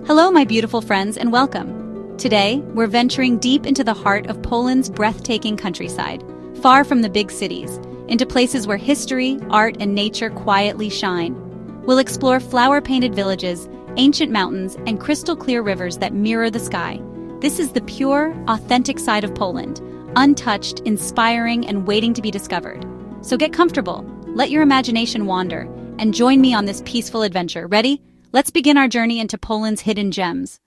Hello, my beautiful friends, and welcome. Today, we're venturing deep into the heart of Poland's breathtaking countryside, far from the big cities, into places where history, art, and nature quietly shine. We'll explore flower-painted villages, ancient mountains, and crystal-clear rivers that mirror the sky. This is the pure, authentic side of Poland, untouched, inspiring, and waiting to be discovered. So get comfortable, let your imagination wander, and join me on this peaceful adventure. Ready? Let's begin our journey into Poland's hidden gems.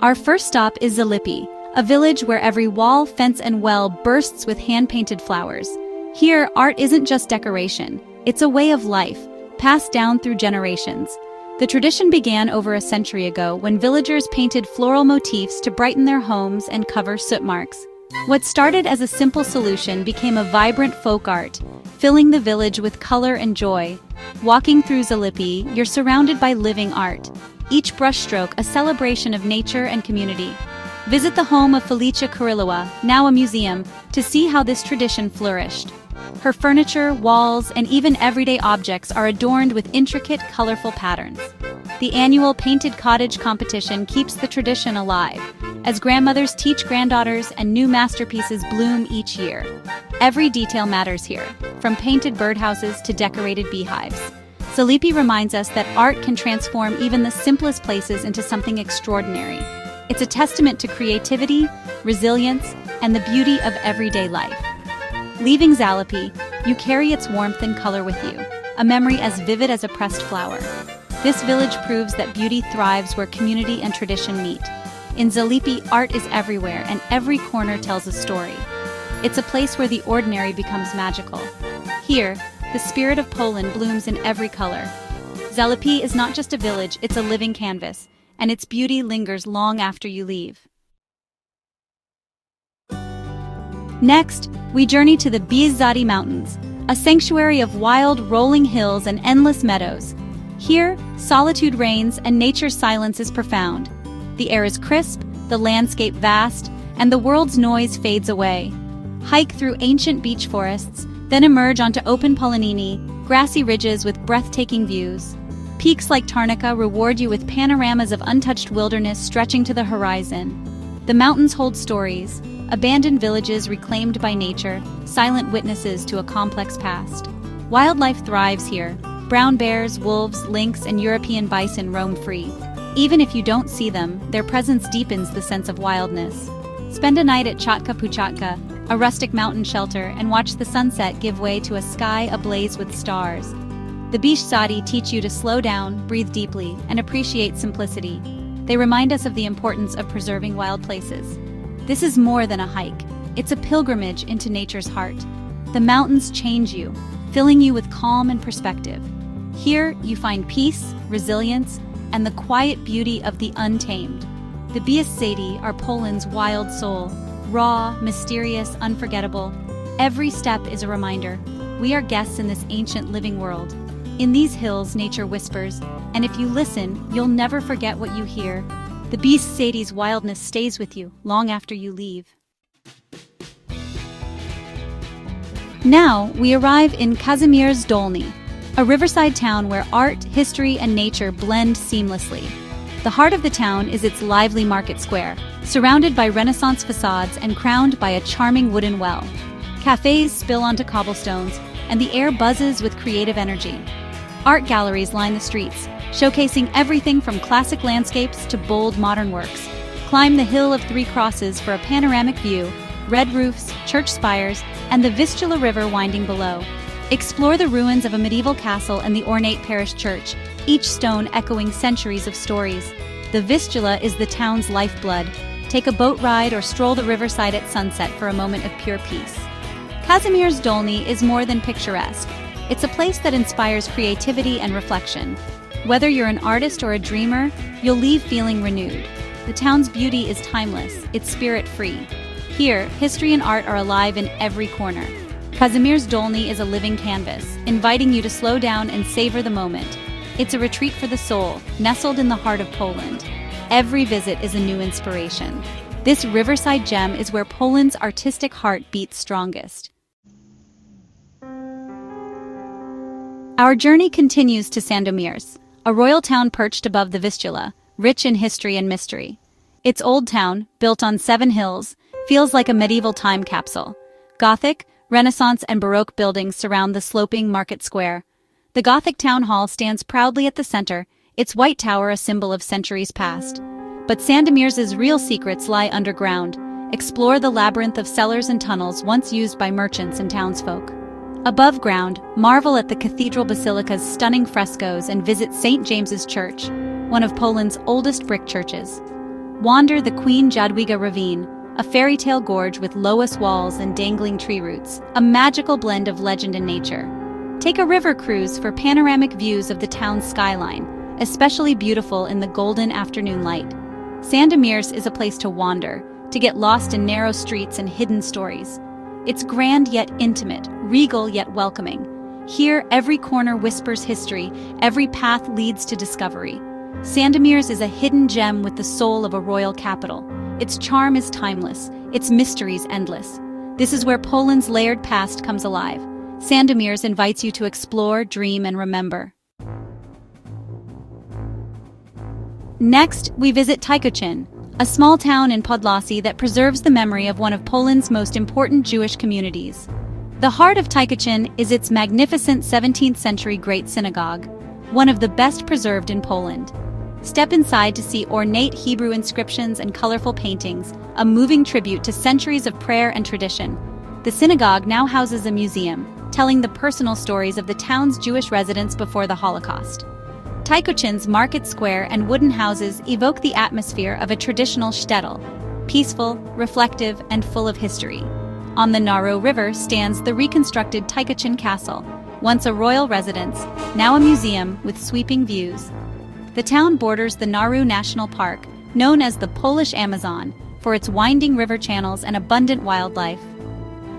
Our first stop is Zalippi, a village where every wall, fence, and well bursts with hand-painted flowers. Here, art isn't just decoration, it's a way of life, passed down through generations. The tradition began over a century ago when villagers painted floral motifs to brighten their homes and cover soot marks. What started as a simple solution became a vibrant folk art, filling the village with color and joy. Walking through Zalippi, you're surrounded by living art, each brushstroke a celebration of nature and community. Visit the home of Felicia Kurilowa, now a museum, to see how this tradition flourished. Her furniture, walls, and even everyday objects are adorned with intricate, colorful patterns. The annual Painted Cottage competition keeps the tradition alive, as grandmothers teach granddaughters and new masterpieces bloom each year. Every detail matters here, from painted birdhouses to decorated beehives. Zalippi reminds us that art can transform even the simplest places into something extraordinary. It's a testament to creativity, resilience, and the beauty of everyday life. Leaving Zalippi, you carry its warmth and color with you, a memory as vivid as a pressed flower. This village proves that beauty thrives where community and tradition meet. In Zalippi, art is everywhere, and every corner tells a story. It's a place where the ordinary becomes magical. Here, the spirit of Poland blooms in every color. Zalippi is not just a village, it's a living canvas, and its beauty lingers long after you leave. Next, we journey to the Bieszczady Mountains, a sanctuary of wild, rolling hills and endless meadows. Here, solitude reigns and nature's silence is profound. The air is crisp, the landscape vast, and the world's noise fades away. Hike through ancient beech forests, then emerge onto open Polanini, grassy ridges with breathtaking views. Peaks like Tarnica reward you with panoramas of untouched wilderness stretching to the horizon. The mountains hold stories, abandoned villages reclaimed by nature, silent witnesses to a complex past. Wildlife thrives here. Brown bears, wolves, lynx, and European bison roam free. Even if you don't see them, their presence deepens the sense of wildness. Spend a night at Chatka Puchatka, a rustic mountain shelter, and watch the sunset give way to a sky ablaze with stars. The Bieszczady teach you to slow down, breathe deeply, and appreciate simplicity. They remind us of the importance of preserving wild places. This is more than a hike. It's a pilgrimage into nature's heart. The mountains change you, filling you with calm and perspective. Here, you find peace, resilience, and the quiet beauty of the untamed. The Bieszczady are Poland's wild soul, raw, mysterious, unforgettable. Every step is a reminder. We are guests in this ancient living world. In these hills, nature whispers, and if you listen, you'll never forget what you hear. The Bieszczady's wildness stays with you long after you leave. Now, we arrive in Kazimierz Dolny, a riverside town where art, history, and nature blend seamlessly. The heart of the town is its lively market square, surrounded by Renaissance facades and crowned by a charming wooden well. Cafes spill onto cobblestones, and the air buzzes with creative energy. Art galleries line the streets, showcasing everything from classic landscapes to bold modern works. Climb the Hill of Three Crosses for a panoramic view, red roofs, church spires, and the Vistula River winding below. Explore the ruins of a medieval castle and the ornate parish church, each stone echoing centuries of stories. The Vistula is the town's lifeblood. Take a boat ride or stroll the riverside at sunset for a moment of pure peace. Kazimierz Dolny is more than picturesque. It's a place that inspires creativity and reflection. Whether you're an artist or a dreamer, you'll leave feeling renewed. The town's beauty is timeless, its spirit-free. Here, history and art are alive in every corner. Kazimierz Dolny is a living canvas, inviting you to slow down and savor the moment. It's a retreat for the soul, nestled in the heart of Poland. Every visit is a new inspiration. This riverside gem is where Poland's artistic heart beats strongest. Our journey continues to Sandomierz, a royal town perched above the Vistula, rich in history and mystery. Its old town, built on 7 hills, feels like a medieval time capsule. Gothic, Renaissance and Baroque buildings surround the sloping market square. The Gothic town hall stands proudly at the center, its white tower a symbol of centuries past. But Sandomier's real secrets lie underground. Explore the labyrinth of cellars and tunnels once used by merchants and townsfolk. Above ground, marvel at the cathedral basilica's stunning frescoes and visit St. James's Church, one of Poland's oldest brick churches. Wander the Queen Jadwiga Ravine, a fairy tale gorge with loess walls and dangling tree roots, a magical blend of legend and nature. Take a river cruise for panoramic views of the town's skyline, especially beautiful in the golden afternoon light. Sandomierz is a place to wander, to get lost in narrow streets and hidden stories. It's grand yet intimate, regal yet welcoming. Here, every corner whispers history, every path leads to discovery. Sandomierz is a hidden gem with the soul of a royal capital. Its charm is timeless, its mysteries endless. This is where Poland's layered past comes alive. Sandomierz invites you to explore, dream, and remember. Next, we visit Tykocin, a small town in Podlasie that preserves the memory of one of Poland's most important Jewish communities. The heart of Tykocin is its magnificent 17th-century Great Synagogue, one of the best preserved in Poland. Step inside to see ornate Hebrew inscriptions and colorful paintings, a moving tribute to centuries of prayer and tradition. The synagogue now houses a museum, telling the personal stories of the town's Jewish residents before the Holocaust. Tykocin's market square and wooden houses evoke the atmosphere of a traditional shtetl, peaceful, reflective, and full of history. On the Narew River stands the reconstructed Tykocin Castle, once a royal residence, now a museum with sweeping views. The town borders the Narew National Park, known as the Polish Amazon, for its winding river channels and abundant wildlife.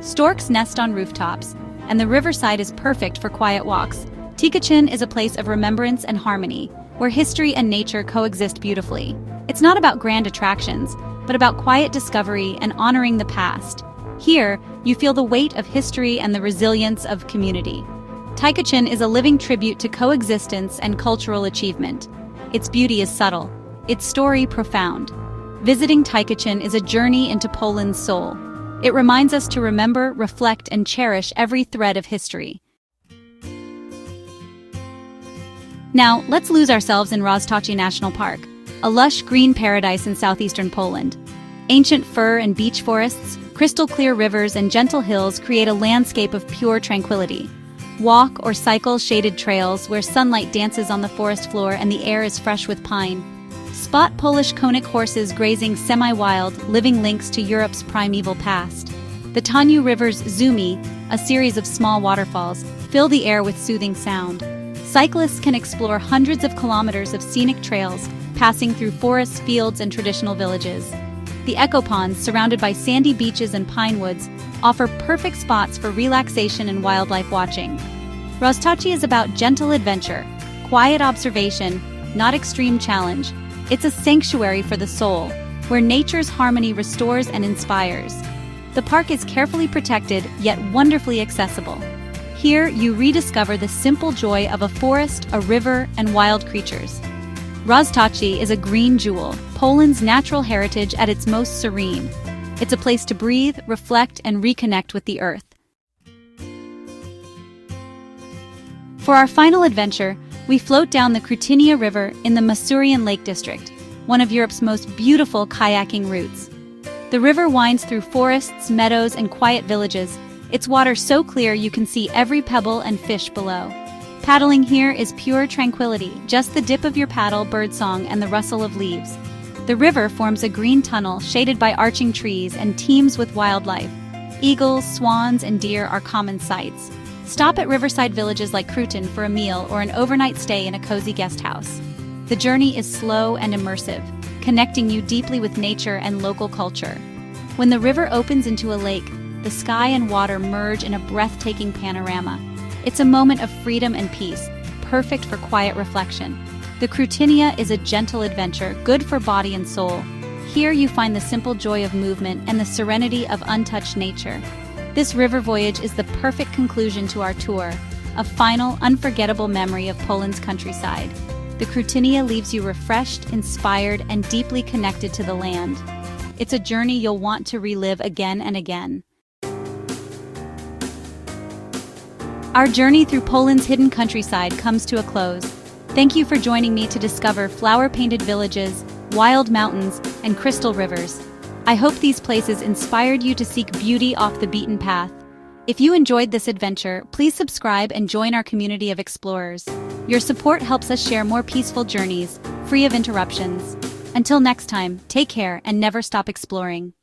Storks nest on rooftops, and the riverside is perfect for quiet walks. Tykocin is a place of remembrance and harmony, where history and nature coexist beautifully. It's not about grand attractions, but about quiet discovery and honoring the past. Here, you feel the weight of history and the resilience of community. Tykocin is a living tribute to coexistence and cultural achievement. Its beauty is subtle, its story profound. Visiting Tykocin is a journey into Poland's soul. It reminds us to remember, reflect, and cherish every thread of history. Now, let's lose ourselves in Roztoczy National Park, a lush green paradise in southeastern Poland. Ancient fir and beech forests, crystal-clear rivers, and gentle hills create a landscape of pure tranquility. Walk or cycle shaded trails where sunlight dances on the forest floor and the air is fresh with pine. Spot Polish Konik horses grazing semi-wild, living links to Europe's primeval past. The Tanu River's Zumi, a series of small waterfalls, fill the air with soothing sound. Cyclists can explore hundreds of kilometers of scenic trails, passing through forests, fields, and traditional villages. The echo ponds, surrounded by sandy beaches and pine woods, offer perfect spots for relaxation and wildlife watching. Roztoczy is about gentle adventure, quiet observation, not extreme challenge. It's a sanctuary for the soul, where nature's harmony restores and inspires. The park is carefully protected, yet wonderfully accessible. Here, you rediscover the simple joy of a forest, a river, and wild creatures. Roztoczy is a green jewel, Poland's natural heritage at its most serene. It's a place to breathe, reflect, and reconnect with the earth. For our final adventure, we float down the Krutynia River in the Masurian Lake District, one of Europe's most beautiful kayaking routes. The river winds through forests, meadows, and quiet villages, its water so clear you can see every pebble and fish below. Paddling here is pure tranquility, just the dip of your paddle, birdsong, and the rustle of leaves. The river forms a green tunnel shaded by arching trees and teems with wildlife. Eagles, swans, and deer are common sights. Stop at riverside villages like Krutin for a meal or an overnight stay in a cozy guest house. The journey is slow and immersive, connecting you deeply with nature and local culture. When the river opens into a lake, the sky and water merge in a breathtaking panorama. It's a moment of freedom and peace, perfect for quiet reflection. The Krutynia is a gentle adventure, good for body and soul. Here you find the simple joy of movement and the serenity of untouched nature. This river voyage is the perfect conclusion to our tour, a final, unforgettable memory of Poland's countryside. the Cruitinia leaves you refreshed, inspired, and deeply connected to the land. It's a journey you'll want to relive again and again. Our journey through Poland's hidden countryside comes to a close. Thank you for joining me to discover flower-painted villages, wild mountains, and crystal rivers. I hope these places inspired you to seek beauty off the beaten path. If you enjoyed this adventure, please subscribe and join our community of explorers. Your support helps us share more peaceful journeys, free of interruptions. Until next time, take care and never stop exploring.